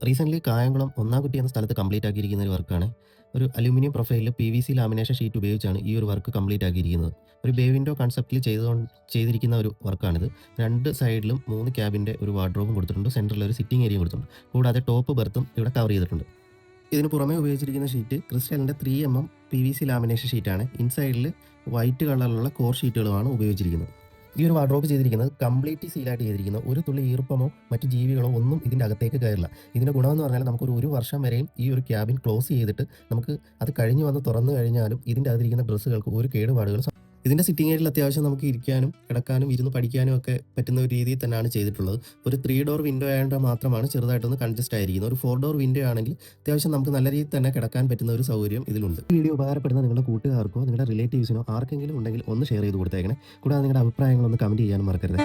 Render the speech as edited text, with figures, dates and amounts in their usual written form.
Recently Kayamkulam ഒന്നാംകുറ്റി എന്ന സ്ഥലത്ത് complete ആക്കിയിരിക്കുന്ന ഒരു വർക്കാണ്. ഒരു അലുമിനിയം പ്രൊഫൈലിൽ PVC ലാമിനേഷൻ ഷീറ്റ് ഉപയോഗിച്ചാണ് ഈ ഒരു വർക്ക് കംപ്ലീറ്റ് ആക്കിയിരിക്കുന്നത്. ഒരു ബേ വിൻഡോ കൺസെപ്റ്റിൽ ചെയ്തിരിക്കുന്ന ഒരു വർക്കാണിത്. 2 സൈഡിലും 3 ക്യാബിൻ്റെ ഒരു വാർഡ്രോബും കൊടുത്തിട്ടുണ്ട്. സെൻറ്ററിൽ ഒരു സിറ്റിംഗ് ഏരിയയും കൊടുത്തിട്ടുണ്ട്. കൂടാതെ ടോപ്പ് ബെർത്തും ഇവിടെ കവർ ചെയ്തിട്ടുണ്ട്. ഇതിന് പുറമെ ഉപയോഗിച്ചിരിക്കുന്ന ഷീറ്റ് ക്രിസ്റ്റലിൻ്റെ 3mm PVC ലാമിനേഷൻ ഷീറ്റാണ്. ഇൻസൈഡിൽ വൈറ്റ് കളറിലുള്ള കോർ ഷീറ്റുകളുമാണ് ഉപയോഗിച്ചിരിക്കുന്നത്. ഈ ഒരു വാർഡ്രോബ് ചെയ്തിരിക്കുന്നത് കംപ്ലീറ്റ്ലി സീലായിട്ട് ചെയ്തിരിക്കുന്ന ഒരു തുള്ളി ഈർപ്പമോ മറ്റ് ജീവികളോ ഒന്നും ഇതിൻ്റെ അകത്തേക്ക് കയറില്ല. ഇതിൻ്റെ ഗുണമെന്ന് പറഞ്ഞാൽ നമുക്കൊരു 1 വർഷം വരെയും ഈ ഒരു ക്യാബിൻ ക്ലോസ് ചെയ്തിട്ട് നമുക്ക് അത് കഴിഞ്ഞ് വന്ന് തുറന്നു കഴിഞ്ഞാലും ഇതിൻ്റെ അകത്തിരിക്കുന്ന ഡ്രസ്സുകൾക്ക് ഒരു കേടുപാടുകൾ ഇതിൻ്റെ സിറ്റിംഗ് ഏരിയയിൽ അത്യാവശ്യം നമുക്ക് ഇരിക്കാനും കിടക്കാനും ഇരുന്ന് പഠിക്കാനും ഒക്കെ പറ്റുന്ന ഒരു രീതിയിൽ തന്നെയാണ് ചെയ്തിട്ടുള്ളത്. ഒരു 3 ഡോർ വിൻഡോ ആയതുകൊണ്ട് മാത്രമാണ് ചെറുതായിട്ടൊന്ന് കൺജസ്റ്റ് ആയിരിക്കുന്നത്. ഒരു 4 ഡോർ വിൻഡോ ആണെങ്കിൽ അത്യാവശ്യം നമുക്ക് നല്ല രീതിയിൽ തന്നെ കിടക്കാൻ പറ്റുന്ന ഒരു സൗകര്യം ഇതിലുണ്ട്. ഈ വീഡിയോ ഉപകാരപ്പെടുന്ന നിങ്ങളുടെ കൂട്ടുകാർക്കോ നിങ്ങളുടെ റിലേറ്റീവ്സിനോ ആർക്കെങ്കിലും ഉണ്ടെങ്കിൽ ഒന്ന് ഷെയർ ചെയ്ത് കൊടുത്തേക്കണേ. കൂടാതെ നിങ്ങളുടെ അഭിപ്രായങ്ങളൊന്ന് കമൻറ്റ് ചെയ്യാനും മറക്കരുത്.